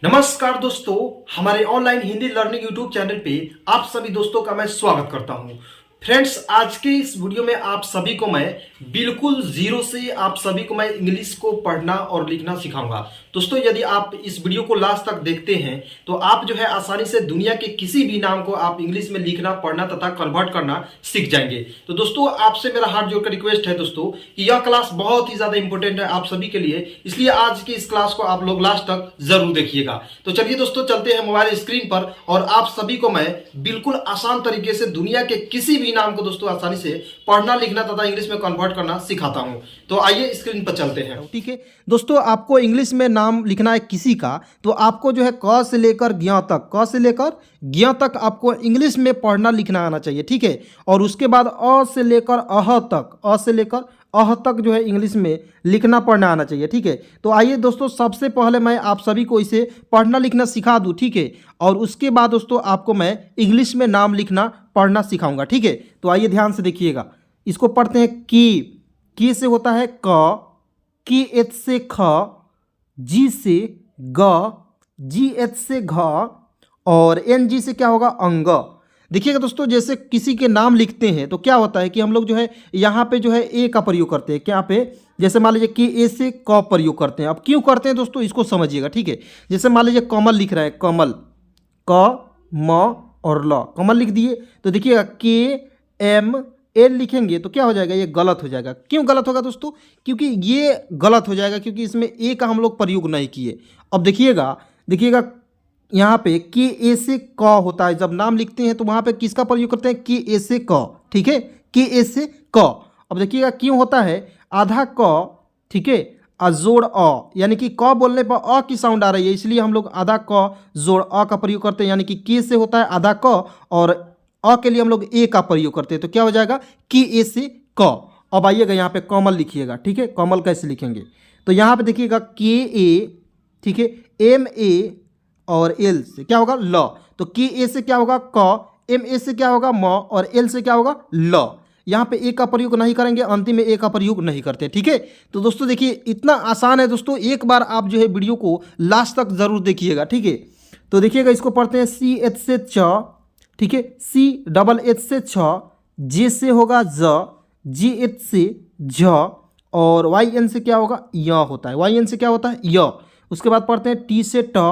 नमस्कार दोस्तों, हमारे online Hindi learning YouTube channel पे आप सभी दोस्तों का मैं स्वागत करता हूं। फ्रेंड्स, आज के इस वीडियो में आप सभी को मैं बिल्कुल जीरो से आप सभी को मैं इंग्लिश को पढ़ना और लिखना सिखाऊंगा। दोस्तों, यदि आप इस वीडियो को लास्ट तक देखते हैं तो आप जो है आसानी से दुनिया के किसी भी नाम को आप इंग्लिश में लिखना, पढ़ना तथा कन्वर्ट करना सीख जाएंगे। तो दोस्तों, आपसे मेरा हाथ जोड़कर रिक्वेस्ट है दोस्तों कि यह क्लास बहुत ही ज्यादा इंपॉर्टेंट है आप सभी के लिए, इसलिए आज की इस क्लास को आप लोग लास्ट तक जरूर देखिएगा। तो चलिए दोस्तों, चलते हैं मोबाइल स्क्रीन पर और आप सभी को मैं बिल्कुल आसान तरीके से दुनिया के किसी भी नाम को दोस्तों आसानी से पढ़ना, लिखना तथा इंग्लिश में कन्वर्ट करना सिखाता हूं। तो आइए स्क्रीन पर चलते हैं। ठीक है दोस्तों, आपको इंग्लिश में नाम लिखना है किसी का, तो आपको जो है क से लेकर ज्ञ तक, क से लेकर ज्ञ तक आपको इंग्लिश में पढ़ना लिखना आना चाहिए। ठीक है, और उसके बाद अ से लेकर अह तक, अ से लेकर अह तक जो है इंग्लिश में लिखना पढ़ना आना चाहिए। ठीक है, तो आइए दोस्तों, सबसे पहले मैं आप सभी को इसे पढ़ना लिखना सिखा दूं। ठीक है, और उसके बाद दोस्तों आपको मैं इंग्लिश में नाम लिखना पढ़ना सिखाऊंगा। ठीक है, तो आइए ध्यान से देखिएगा। इसको पढ़ते हैं की से होता है क, की एच से ख, जी से ग, जी एच से घ, और एन जी से क्या होगा अंग। देखिएगा दोस्तों, जैसे किसी के नाम लिखते हैं तो क्या होता है कि हम लोग जो है यहाँ पे जो है ए का प्रयोग करते हैं। क्या पे, जैसे मान लीजिए कि ए से क प्रयोग करते हैं। अब क्यों करते हैं दोस्तों, इसको समझिएगा। ठीक है, जैसे मान लीजिए कमल लिख रहा है, कमल, क म और ल, कमल लिख दिए, तो देखिएगा के एम एल लिखेंगे तो क्या हो जाएगा, ये गलत हो जाएगा। क्यों गलत होगा दोस्तों, क्योंकि ये गलत हो जाएगा क्योंकि इसमें ए का हम लोग प्रयोग नहीं किए। अब देखिएगा देखिएगा यहाँ पे के ए से क होता है, जब नाम लिखते हैं तो वहाँ पे किसका प्रयोग करते हैं, के ए से क। ठीक है, के ए से क। अब देखिएगा क्यों होता है, आधा क, ठीक है, जोड़ अ, यानी कि क बोलने पर अ की साउंड आ रही है, इसलिए हम लोग आधा क जोड़ अ का प्रयोग करते हैं। यानी कि के से होता है आधा क और अ के लिए हम लोग ए का प्रयोग करते हैं, तो क्या हो जाएगा कि ए से क। अब आइएगा यहाँ पे कमल लिखिएगा। ठीक है, कमल कैसे लिखेंगे, तो यहाँ पे देखिएगा के ए, ठीक है, एम ए और एल से क्या होगा ल, तो के ए से क्या होगा क, एम ए से क्या होगा म, और एल से क्या होगा ल। यहाँ पे ए का प्रयोग नहीं करेंगे, अंतिम में ए का प्रयोग नहीं करते। ठीक है, तो दोस्तों देखिए इतना आसान है दोस्तों, एक बार आप जो है वीडियो को लास्ट तक जरूर देखिएगा। ठीक है, तो देखिएगा इसको पढ़ते हैं सी एच से च, ठीक है, सी डबल एच से छ, जे से होगा ज, जी एच से झ, और वाई एन से क्या होगा य होता है, वाई एन से क्या होता है य। उसके बाद पढ़ते हैं टी से ट,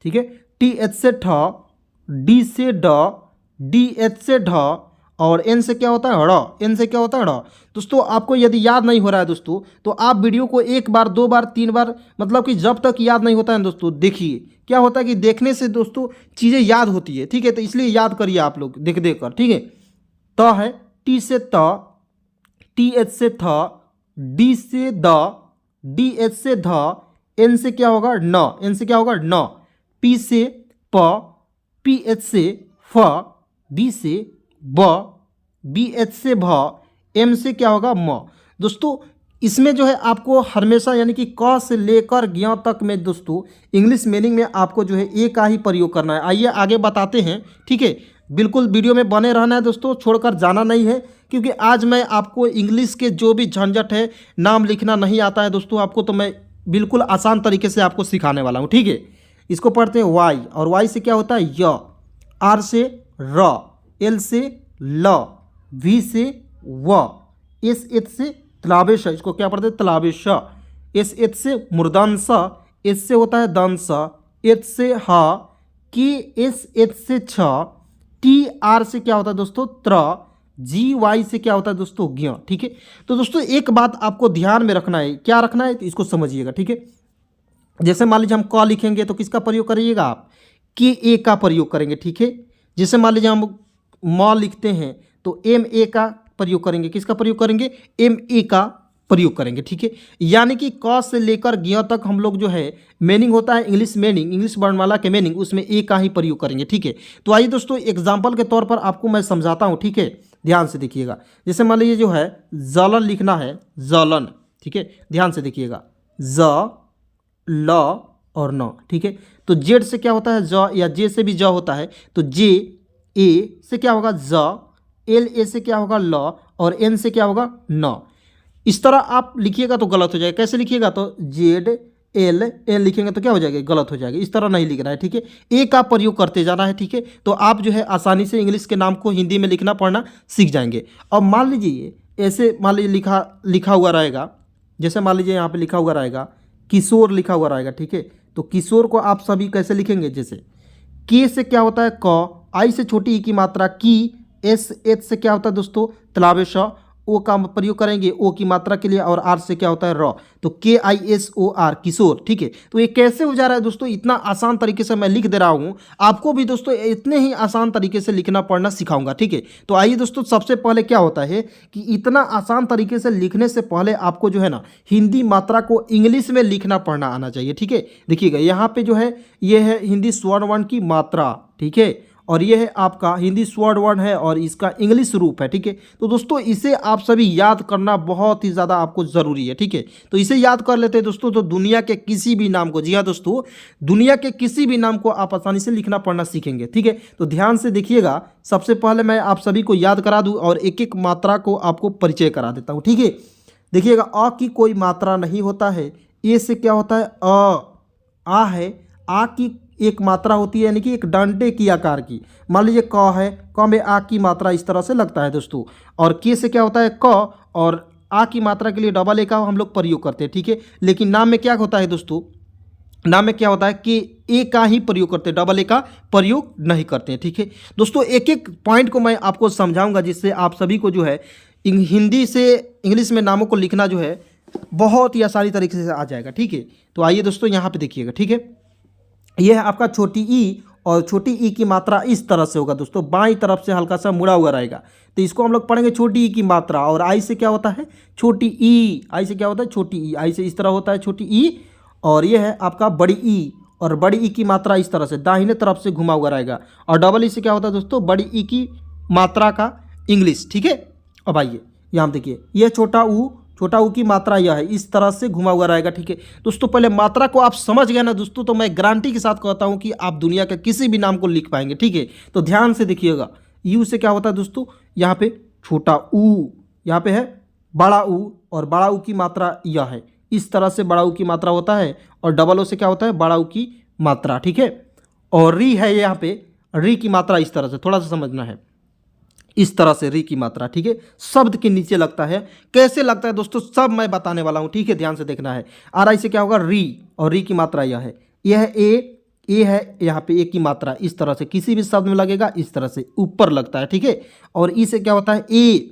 ठीक है, टी एच से ठ, डी से ड, डी एच से ढ, और एन से क्या होता है ड़, एन से क्या होता है ड़। दोस्तों आपको यदि याद नहीं हो रहा है दोस्तों, तो आप वीडियो को एक बार, दो बार, तीन बार, मतलब कि जब तक याद नहीं होता है दोस्तों देखिए। क्या होता है कि देखने से दोस्तों चीज़ें याद होती है। ठीक है, तो इसलिए याद करिए आप लोग देख देख कर। ठीक है, त है, टी से त, टी एच से थ, डी से द, डी एच से ध, एन से क्या होगा न, एन से क्या होगा न, पी से प, पी एच से फ, बी से ब, बी एच से भ, एम से क्या होगा म। दोस्तों इसमें जो है आपको हमेशा यानी कि क से लेकर ज्ञ तक में दोस्तों इंग्लिश मीनिंग में आपको जो है ए का ही प्रयोग करना है। आइए आगे बताते हैं। ठीक है, बिल्कुल वीडियो में बने रहना है दोस्तों, छोड़कर जाना नहीं है, क्योंकि आज मैं आपको इंग्लिश के जो भी झंझट है, नाम लिखना नहीं आता है दोस्तों आपको, तो मैं बिल्कुल आसान तरीके से आपको सिखाने वाला हूँ। ठीक है, इसको पढ़ते हैं वाई, और वाई से क्या होता है य, आर से र, एल से ल, वी से व, एस एच से तलावेश, इसको क्या पढ़ते हैं तलावेश, एस एच से मूर्धन्स, एस से होता है दंस, एच से ह, के एस एच से छ, टी आर से क्या होता है दोस्तों त्र, जी वाई से क्या होता है दोस्तों ज्ञ। ठीक है, तो दोस्तों एक बात आपको ध्यान में रखना है, क्या रखना है, तो इसको समझिएगा। ठीक है, जैसे मान लीजिए हम क लिखेंगे तो किसका प्रयोग करिएगा आप, के ए का प्रयोग करेंगे। ठीक है, जैसे मान लीजिए हम म लिखते हैं तो एम ए का प्रयोग करेंगे, किसका प्रयोग करेंगे, एम ए का प्रयोग करेंगे। ठीक है, यानी कि क से लेकर ज्ञ तक हम लोग जो है मीनिंग होता है इंग्लिश मीनिंग, इंग्लिश वर्णमाला के मीनिंग, उसमें ए का ही प्रयोग करेंगे। ठीक है, तो आइए दोस्तों एग्जाम्पल के तौर पर आपको मैं समझाता हूँ। ठीक है, ध्यान से देखिएगा। जैसे मान लीजिए जो है जलन लिखना है, जलन। ठीक है, ध्यान से देखिएगा, ज ल और न। ठीक है, तो जेड से क्या होता है ज, या जे से भी ज होता है, तो जे ए से क्या होगा ज, एल ए से क्या होगा ल, और एन से क्या होगा न। इस तरह आप लिखिएगा तो गलत हो जाएगा। कैसे लिखिएगा, तो जेड एल एल लिखेंगे तो क्या हो जाएगा, गलत हो जाएगा। इस तरह नहीं लिखना है, ठीक है। ए का प्रयोग करते जाना है, ठीक है। तो आप जो है आसानी से इंग्लिश के नाम को हिंदी में लिखना पढ़ना सीख जाएंगे। अब मान लीजिए ऐसे, मान लीजिए लिखा हुआ रहेगा, जैसे मान लीजिए यहाँ पे लिखा हुआ रहेगा किशोर लिखा हुआ रहेगा, ठीक है। तो किशोर को आप सभी कैसे लिखेंगे, जैसे के से क्या होता है क, आई से छोटी ई की मात्रा की, एस एच से क्या होता है दोस्तों तलाबे श, ओ का प्रयोग करेंगे ओ की मात्रा के लिए, और आर से क्या होता है र, तो KISOR किशोर, ठीक है। तो ये कैसे हो जा रहा है दोस्तों, इतना आसान तरीके से मैं लिख दे रहा हूँ, आपको भी दोस्तों इतने ही आसान तरीके से लिखना पढ़ना सिखाऊंगा, ठीक है। तो आइए दोस्तों, सबसे पहले क्या होता है कि इतना आसान तरीके से लिखने से पहले आपको जो है ना हिंदी मात्रा को इंग्लिश में लिखना पढ़ना आना चाहिए, ठीक है। देखिएगा यहाँ पे जो है ये है हिंदी स्वर्ण वर्ण की मात्रा, ठीक है, और ये है आपका हिंदी स्वर्ण वर्ण है और इसका इंग्लिश रूप है, ठीक है। तो दोस्तों इसे आप सभी याद करना बहुत ही ज़्यादा आपको ज़रूरी है, ठीक है। तो इसे याद कर लेते हैं दोस्तों, तो दुनिया के किसी भी नाम को, जी हाँ दोस्तों, दुनिया के किसी भी नाम को आप आसानी से लिखना पढ़ना सीखेंगे, ठीक है। तो ध्यान से देखिएगा, सबसे पहले मैं आप सभी को याद करा दूँ और एक एक मात्रा को आपको परिचय करा देता हूँ, ठीक है। देखिएगा, अ की कोई मात्रा नहीं होता है, ए से क्या होता है आ है, आ की एक मात्रा होती है, यानी कि एक डंडे की आकार की। मान लीजिए क है, क में आ की मात्रा इस तरह से लगता है दोस्तों, और के से क्या होता है क, और आ की मात्रा के लिए डबल ए का हम लोग प्रयोग करते हैं, ठीक है। लेकिन नाम में क्या होता है दोस्तों, नाम में क्या होता है कि ए का ही प्रयोग करते हैं, डबल ए का प्रयोग नहीं करते हैं, ठीक है। दोस्तों एक एक पॉइंट को मैं आपको समझाऊंगा, जिससे आप सभी को जो है हिंदी से इंग्लिश में नामों को लिखना जो है बहुत ही आसानी तरीके से आ जाएगा, ठीक है। तो आइए दोस्तों यहाँ पे देखिएगा, ठीक है। यह है आपका छोटी ई, और छोटी ई की मात्रा इस तरह से होगा दोस्तों, बाईं तरफ से हल्का सा मुड़ा हुआ रहेगा। तो इसको हम लोग पढ़ेंगे छोटी ई की मात्रा, और आई से क्या होता है छोटी ई, आई से क्या होता है छोटी ई, आई से इस तरह होता है छोटी ई, और यह है आपका बड़ी ई, और बड़ी ई की मात्रा इस तरह से दाहिने तरफ से घुमा हुआ रहेगा, और डबल ई से क्या होता है दोस्तों बड़ी ई की मात्रा का इंग्लिश, ठीक है। अब आइए यहाँ देखिए, यह छोटा ऊ की मात्रा यह है, इस तरह से घुमा हुआ रहेगा, ठीक है। दोस्तों पहले मात्रा को आप समझ गए ना दोस्तों, तो मैं गारंटी के साथ कहता हूं कि आप दुनिया के किसी भी नाम को लिख पाएंगे, ठीक है। तो ध्यान से देखिएगा, यू से क्या होता है दोस्तों, यहाँ पे छोटा ऊ, यहाँ पे है बड़ा ऊ, और बड़ा ऊ की मात्रा यह है, इस तरह से बड़ा ऊ की मात्रा होता है, और डबल ओ से क्या होता है बड़ा ऊ की मात्रा, ठीक है। और री है यहाँ पे, री की मात्रा इस तरह से, थोड़ा सा समझना है, इस तरह से री की मात्रा, ठीक है, शब्द के नीचे लगता है। कैसे लगता है दोस्तों, सब मैं बताने वाला हूं, ठीक है, ध्यान से देखना है। आर आई से क्या होगा री, और री की मात्रा यह है, यह है ए है यहाँ पे ए की मात्रा इस तरह से किसी भी शब्द में लगेगा, इस तरह से ऊपर लगता है, ठीक है। और ई से क्या होता है ए,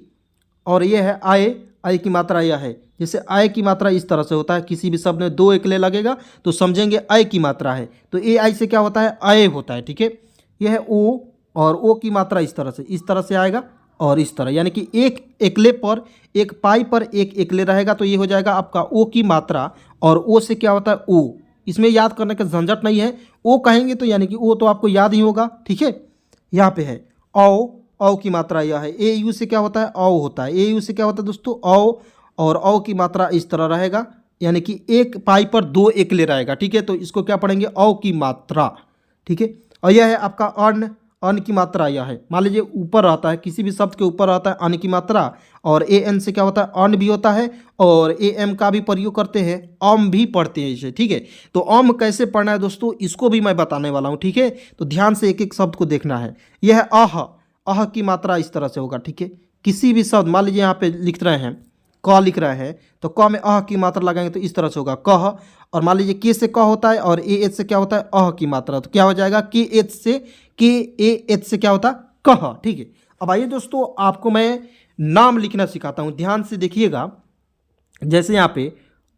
और ये है आई की मात्रा यह है, जैसे आई की मात्रा इस तरह से होता है, किसी भी शब्द में दो एकले लगेगा तो समझेंगे आई की मात्रा है, तो ए आई से क्या होता है आए होता है, ठीक है। यह है ओ, और ओ की मात्रा इस तरह से आएगा, और इस तरह, यानी कि एक एकले पर, एक पाई पर एक एकले रहेगा, तो ये हो जाएगा आपका ओ की मात्रा। और ओ से क्या होता है ओ, इसमें याद करने का झंझट नहीं है, ओ कहेंगे तो यानी कि ओ तो आपको याद ही होगा, ठीक है। यहाँ पे है औ की मात्रा यह है, ए यू से क्या होता है औ होता है, ए यू से क्या होता है दोस्तों औ, और औ की मात्रा इस तरह रहेगा, यानी कि एक पाई पर दो एकले रहेगा, ठीक है। तो इसको क्या पढ़ेंगे औ की मात्रा, ठीक है। और यह है आपका अन की मात्रा यह है, मान लीजिए ऊपर रहता है, किसी भी शब्द के ऊपर रहता है अन की मात्रा, और ए एन से क्या होता है अन भी होता है, और ए एम का भी प्रयोग करते हैं, अम भी पढ़ते हैं इसे, ठीक है। तो अम कैसे पढ़ना है दोस्तों, इसको भी मैं बताने वाला हूँ, ठीक है। तो ध्यान से एक एक शब्द को देखना है। यह है अह की मात्रा इस तरह से होगा, ठीक है। किसी भी शब्द, मान लीजिए यहाँ पे लिख रहे हैं क लिख रहे हैं, तो क में अह की मात्रा लगाएंगे तो इस तरह से होगा कह, और मान लीजिए के से क होता है, और ए एच से क्या होता है अह की मात्रा, तो क्या हो जाएगा के ए एच से क्या होता है कह, ठीक है। अब आइए दोस्तों, आपको मैं नाम लिखना सिखाता हूँ, ध्यान से देखिएगा। जैसे यहाँ पे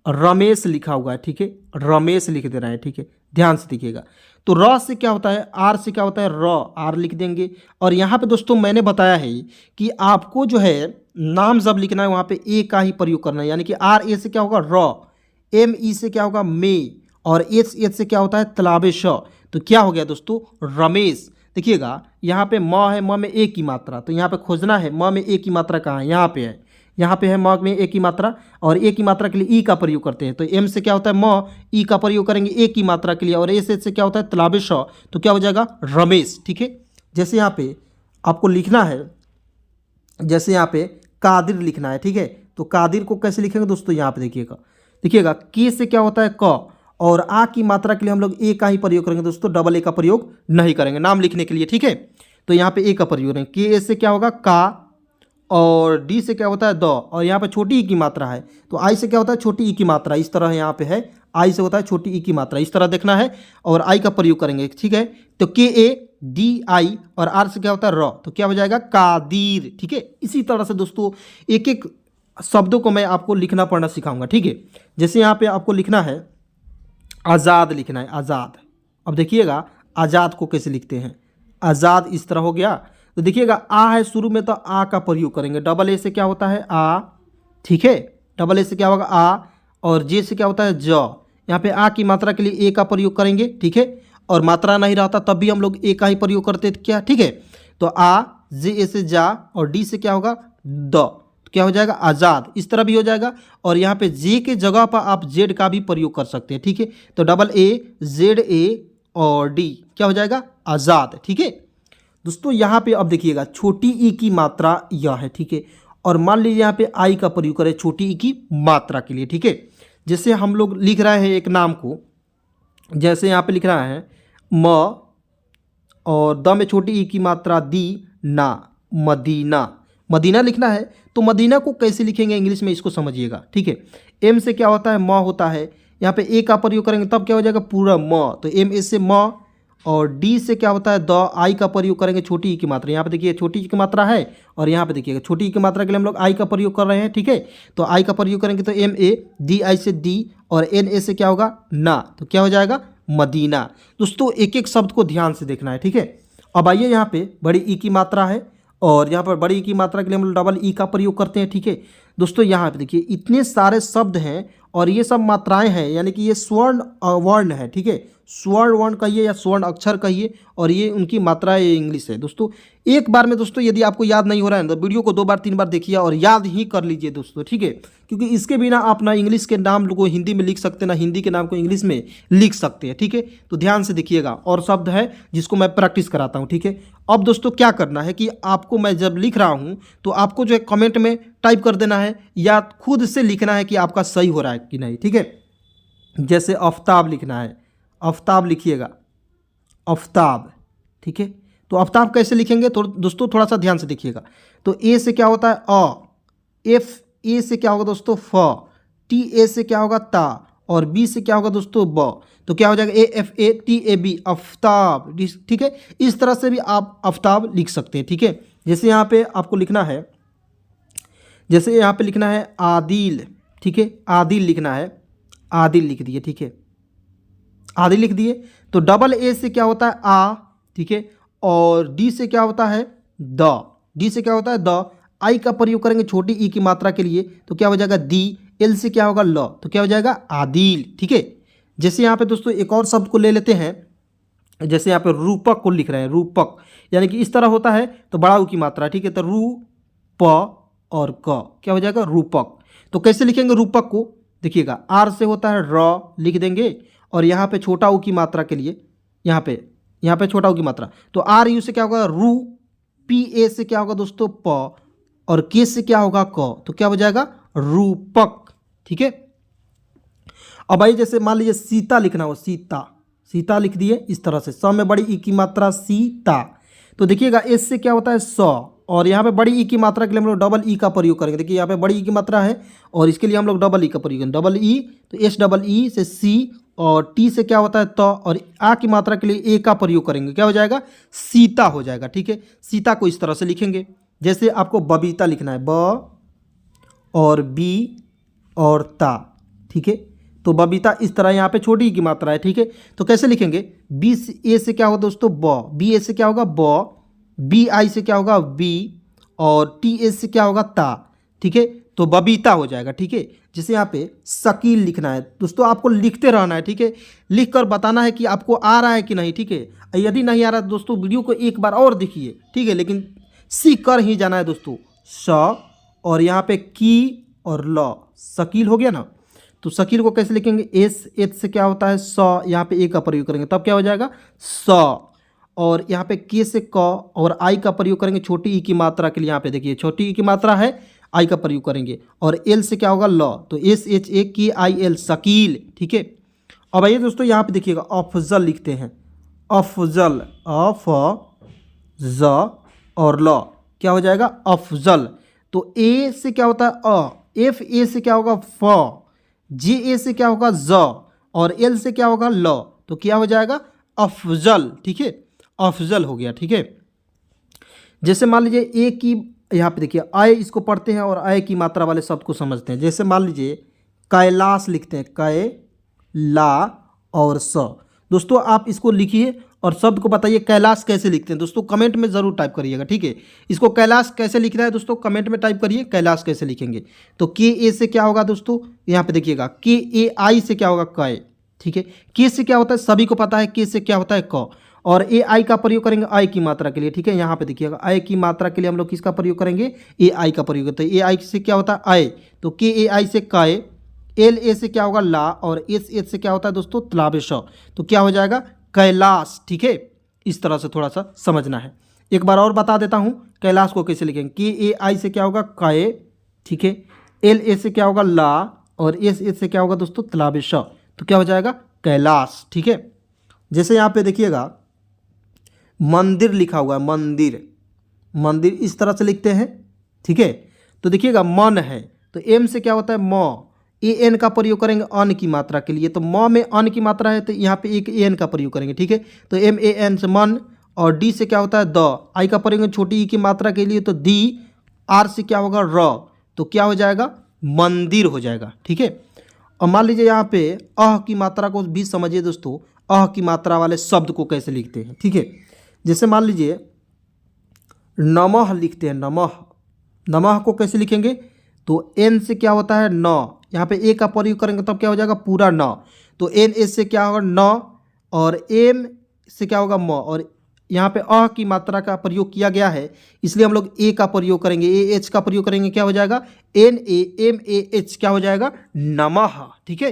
रमेश लिखा हुआ है, ठीक है, रमेश लिख दे रहे हैं, ठीक है, ध्यान से देखिएगा। तो र से क्या होता है, आर से क्या होता है र, आर लिख देंगे। और यहाँ पे दोस्तों मैंने बताया है कि आपको जो है नाम जब लिखना है वहाँ पे ए का ही प्रयोग करना है, यानी कि आर ए से क्या होगा र, एम ई से क्या होगा मे, और एच से क्या होता है तलाबे श। तो क्या हो गया दोस्तों रमेश। देखिएगा यहाँ पे म है, म में ए की मात्रा, तो यहाँ पे खोजना है म में ए की मात्रा कहाँ है, यहाँ पे है, यहाँ पे है म में ए की मात्रा, और ए की मात्रा के लिए ई का प्रयोग करते हैं। तो एम से क्या होता है म, ई का प्रयोग करेंगे ए की मात्रा के लिए, और एस से क्या होता है तलाबे श, तो क्या हो जाएगा रमेश, ठीक है। जैसे यहाँ पे आपको लिखना है, जैसे यहाँ पे कादिर लिखना है, ठीक है। तो कादिर को कैसे लिखेंगे दोस्तों, यहाँ पे देखिएगा, के से क्या होता है क, और आ की मात्रा के लिए हम लोग ए का ही प्रयोग करेंगे दोस्तों, डबल ए का प्रयोग नहीं करेंगे नाम लिखने के लिए, ठीक है। तो यहाँ पे ए का प्रयोग करेंगे, के ए से क्या होगा का, और डी से क्या होता है द, और यहाँ पे छोटी ई की मात्रा है तो आई से क्या होता है छोटी ई की मात्रा, इस तरह यहाँ पे है आई से होता है छोटी ई की मात्रा, इस तरह देखना है और आई का प्रयोग करेंगे, ठीक है। तो के ए डी आई और आर से क्या होता है र, तो क्या हो जाएगा कादिर, ठीक है। इसी तरह से दोस्तों एक एक शब्दों को मैं आपको लिखना पढ़ना सिखाऊंगा, ठीक है। जैसे यहाँ पे आपको लिखना है आज़ाद, लिखना है आज़ाद। अब देखिएगा आज़ाद को कैसे लिखते हैं, आज़ाद इस तरह हो गया। तो देखिएगा आ है शुरू में, तो आ का प्रयोग करेंगे, डबल ए से क्या होता है आ, ठीक है, डबल ए से क्या होगा आ, और जे से क्या होता है ज। यहाँ पे आ की मात्रा के लिए ए का प्रयोग करेंगे, ठीक है, और मात्रा नहीं रहता तब भी हम लोग ए का ही प्रयोग करते थे क्या, ठीक है। तो आ, जे ए से जा, और डी से क्या होगा द, तो क्या हो जाएगा आज़ाद, इस तरह भी हो जाएगा। और यहाँ पे जे के जगह पर आप जेड का भी प्रयोग कर सकते हैं, ठीक है। तो डबल ए जेड ए और डी क्या हो जाएगा आज़ाद, ठीक है। दोस्तों यहाँ पे अब देखिएगा छोटी ई की मात्रा यह है, ठीक है। और मान लीजिए यहाँ पे आई का प्रयोग करें छोटी ई की मात्रा के लिए, ठीक है। जैसे हम लोग लिख रहे हैं एक नाम को, जैसे यहाँ पे लिख रहा है म, और द में छोटी ई की मात्रा दी ना, मदीना, मदीना लिखना है। तो मदीना को कैसे लिखेंगे इंग्लिश में, इसको समझिएगा, ठीक है। एम से क्या होता है म होता है, यहाँ पे ए का प्रयोग करेंगे तब क्या हो जाएगा पूरा म, तो एम ए से म, और डी से क्या होता है द, आई का प्रयोग करेंगे छोटी ई की मात्रा, यहाँ पे देखिए छोटी ई की मात्रा है, और यहाँ पे देखिएगा छोटी ई की मात्रा के लिए हम लोग आई का प्रयोग कर रहे हैं, ठीक है। तो आई का प्रयोग करेंगे तो एम ए डी आई से डी, और एन ए से क्या होगा ना, तो क्या हो जाएगा मदीना। दोस्तों एक एक शब्द को ध्यान से देखना है, ठीक है। अब आइए यहाँ पे बड़ी ई की मात्रा है, और यहाँ पर बड़ी ई की मात्रा के लिए हम लोग डबल ई का प्रयोग करते हैं, ठीक है। दोस्तों यहाँ पे देखिए इतने सारे शब्द हैं और ये सब मात्राएं हैं, यानी कि ये स्वर्ण वर्ण है, ठीक है। स्वर्ण वर्ण कहिए या स्वर्ण अक्षर कहिए, और ये उनकी मात्रा ये इंग्लिश है। दोस्तों एक बार में दोस्तों यदि आपको याद नहीं हो रहा है तो वीडियो को 2 बार 3 बार देखिए और याद ही कर लीजिए दोस्तों, ठीक है। क्योंकि इसके बिना आप ना इंग्लिश के नाम को हिंदी में लिख सकते, ना हिंदी के नाम को इंग्लिश में लिख सकते हैं, ठीक है। तो ध्यान से देखिएगा, और शब्द है जिसको मैं प्रैक्टिस कराता हूँ, ठीक है। अब दोस्तों क्या करना है कि आपको मैं जब लिख रहा हूँ तो आपको जो है कमेंट में टाइप कर देना है या खुद से लिखना है कि आपका सही हो रहा है कि नहीं, ठीक है। जैसे आफ्ताब लिखना है, आफ्ताब लिखिएगा आफ्ताब, ठीक है। तो आफ्ताब कैसे लिखेंगे तो दोस्तों थोड़ा सा ध्यान से देखिएगा। तो ए से क्या होता है अ, एफ ए से क्या होगा दोस्तों फ, टी ए से क्या होगा ता, और बी से क्या होगा दोस्तों ब, तो क्या हो जाएगा A F A T A B Aftab, ठीक है। इस तरह से भी आप आफ्ताब लिख सकते हैं, ठीक है। जैसे यहाँ पे आपको लिखना है, जैसे यहाँ पे लिखना है आदिल, ठीक है, आदिल लिखना है, आदिल लिख दिए, ठीक है, आदिल लिख दिए। तो डबल ए से क्या होता है आ, ठीक है, और डी से क्या होता है द, डी से क्या होता है द, आई का प्रयोग करेंगे छोटी ई की मात्रा के लिए तो क्या हो जाएगा दी, एल से क्या होगा ल, तो क्या हो जाएगा आदिल, ठीक है। जैसे यहाँ पे दोस्तों एक और शब्द को ले लेते हैं, जैसे यहाँ पे रूपक को लिख रहे हैं, रूपक यानी कि इस तरह होता है तो बड़ा ऊ की मात्रा, ठीक है। तो रू प और क क्या हो जाएगा रूपक। तो कैसे लिखेंगे रूपक को, देखिएगा आर से होता है र लिख देंगे, और यहाँ पे छोटा ऊ की मात्रा के लिए यहाँ पे छोटा ऊ की मात्रा, तो आर यू से क्या होगा रू, पी ए से क्या होगा दोस्तों प, और के से क्या होगा क, तो क्या हो जाएगा रूपक, ठीक है। अब भाई जैसे मान लीजिए सीता लिखना हो, सीता, सीता लिख दिए इस तरह से, स में बड़ी ई की मात्रा सीता, तो देखिएगा एस से क्या होता है स, और यहाँ पे बड़ी ई की मात्रा के लिए हम लोग डबल ई का प्रयोग करेंगे। देखिए यहाँ पे बड़ी ई की मात्रा है और इसके लिए हम लोग डबल ई का प्रयोग करेंगे, डबल ई, तो एस डबल ई से सी, और टी से क्या होता है त, और आ की मात्रा के लिए ए का प्रयोग करेंगे, क्या हो जाएगा सीता हो जाएगा, ठीक है। सीता को इस तरह से लिखेंगे। जैसे आपको बबीता लिखना है, ब और बी और ता, ठीक है। तो बबीता इस तरह यहाँ पे छोटी ई की मात्रा है, ठीक है। तो कैसे लिखेंगे बी ए से क्या होगा दोस्तों ब, बी ए से क्या होगा ब, बी आई से क्या होगा बी, और टी ए से क्या होगा ता, ठीक है। तो बबीता हो जाएगा, ठीक है। जैसे यहाँ पे शकील लिखना है दोस्तों, आपको लिखते रहना है, ठीक है, लिख कर बताना है कि आपको आ रहा है कि नहीं, ठीक है। यदि नहीं आ रहा है दोस्तों वीडियो को एक बार और देखिए, ठीक है, लेकिन सीख कर ही जाना है दोस्तों। स और यहाँ पे की और ल, शकील हो गया ना। तो शकील को कैसे लिखेंगे एस, एच से क्या होता है स, यहाँ पे ए का प्रयोग करेंगे तब क्या हो जाएगा स, और यहाँ पे के से क, और आई का प्रयोग करेंगे छोटी ई की मात्रा के लिए, यहाँ पे देखिए छोटी ई की मात्रा है आई का प्रयोग करेंगे, और एल से क्या होगा ल, तो एस एच ए के आई एल शकील, ठीक है। अब आइए दोस्तों यहाँ पे देखिएगा अफजल लिखते हैं, अफजल, अफ ज और ल, क्या हो जाएगा अफजल। तो ए से क्या होता है अ, एफ ए से क्या होगा फ, जे ए से क्या होगा ज और एल से क्या होगा ल, तो क्या हो जाएगा अफजल। ठीक है, अफजल हो गया। ठीक है, जैसे मान लीजिए ए की, यहाँ पे देखिए आय इसको पढ़ते हैं और आय की मात्रा वाले शब्द को समझते हैं। जैसे मान लीजिए कैलाश लिखते हैं, कै ला और स। दोस्तों आप इसको लिखिए और शब्द को बताइए कैलाश कैसे लिखते हैं। दोस्तों कमेंट में ज़रूर टाइप करिएगा। ठीक है, इसको कैलाश कैसे लिखना है दोस्तों कमेंट में टाइप करिए, कैलाश कैसे लिखेंगे। तो के ए से क्या होगा दोस्तों, यहाँ पे देखिएगा के ए आई से क्या होगा कै। ठीक है, के से क्या होता है सभी को पता है, के से क्या होता है क, और ए आई का प्रयोग करेंगे आई की मात्रा के लिए। ठीक है, यहाँ पे देखिएगा आई की मात्रा के लिए हम लोग किसका प्रयोग करेंगे, ए आई का प्रयोग करते हैं। ए आई से क्या होता है आई, तो के ए आई से कै, एल ए से क्या होगा ला और एस एच से क्या होता है दोस्तों तलाबेश, तो क्या हो जाएगा कैलाश। ठीक है, इस तरह से थोड़ा सा समझना है। एक बार और बता देता हूँ कैलाश को कैसे लिखेंगे। के ए आई से क्या होगा कै, ठीक है, एल ए से क्या होगा ला और एस एच से क्या होगा दोस्तों तलाबेश, तो क्या हो जाएगा कैलाश। ठीक है, जैसे यहाँ पे देखिएगा मंदिर लिखा हुआ है, मंदिर, मंदिर इस तरह से लिखते हैं। ठीक है, तो देखिएगा मन है, तो एम से क्या होता है म, ए एन का प्रयोग करेंगे अन की मात्रा के लिए। तो म में अन की मात्रा है तो यहाँ पे एक ए एन का प्रयोग करेंगे। ठीक है, तो एम ए एन से मन, और डी से क्या होता है द, आई का प्रयोग छोटी ई की मात्रा के लिए तो दी, आर से क्या होगा र, तो क्या हो जाएगा मंदिर हो जाएगा। ठीक है, और मान लीजिए यहाँ पे अह की मात्रा को भी समझिए दोस्तों, अह की मात्रा वाले शब्द को कैसे लिखते हैं। ठीक है, जैसे मान लीजिए नमः लिखते हैं, नमः, नमः को कैसे लिखेंगे, तो एन से क्या होता है न, यहाँ पे ए का प्रयोग करेंगे तब क्या हो जाएगा पूरा न, तो एन एस से क्या होगा न और एम से क्या होगा म, और यहाँ पे अ की मात्रा का प्रयोग किया गया है इसलिए हम लोग ए का प्रयोग करेंगे, ए एच का प्रयोग करेंगे, क्या हो जाएगा N A M A H, क्या हो जाएगा नमः। ठीक है,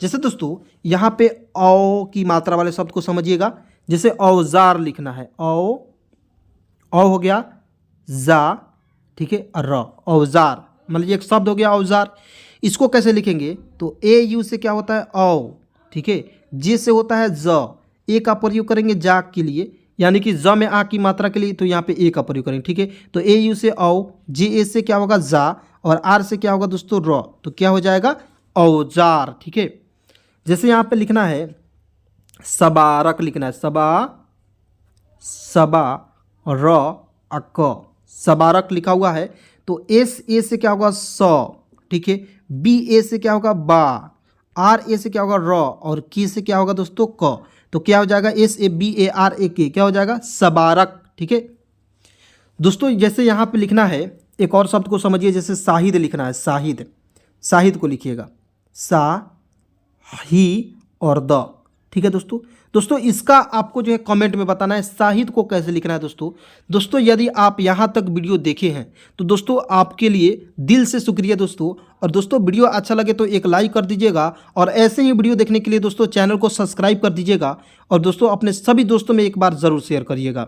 जैसे दोस्तों यहाँ पे औ की मात्रा वाले शब्द को समझिएगा। जैसे औजार लिखना है, औ हो गया जा, ठीक है, र, औजार, मान लीजिए एक शब्द हो गया औजार। इसको कैसे लिखेंगे, तो ए यू से क्या होता है औ, ठीक है, जे से होता है ज, ए का प्रयोग करेंगे जा के लिए, यानी कि ज में आ की मात्रा के लिए, तो यहाँ पे ए का प्रयोग करेंगे। ठीक है, तो ए यू से औ, जे ए से क्या होगा जा और आर से क्या होगा दोस्तों र, तो क्या हो जाएगा औजार। ठीक है, जैसे यहाँ पे लिखना है सबारक लिखना है, सबा र अक, सबारक लिखा हुआ है, तो एस ए से क्या होगा स, ठीक है, बी ए से क्या होगा बा, आर ए से क्या होगा र और के से क्या होगा दोस्तों क, तो क्या हो जाएगा S A B A R A K, क्या हो जाएगा सबारक। ठीक है दोस्तों, जैसे यहाँ पे लिखना है एक और शब्द को समझिए, जैसे शाहिद लिखना है, शाहिद, शाहिद को लिखिएगा सा ही और द। ठीक है दोस्तों इसका आपको जो है कमेंट में बताना है शाहिद को कैसे लिखना है। दोस्तों यदि आप यहाँ तक वीडियो देखे हैं तो दोस्तों आपके लिए दिल से शुक्रिया दोस्तों। और दोस्तों वीडियो अच्छा लगे तो एक लाइक कर दीजिएगा और ऐसे ही वीडियो देखने के लिए दोस्तों चैनल को सब्सक्राइब कर दीजिएगा और दोस्तों अपने सभी दोस्तों में एक बार ज़रूर शेयर करिएगा।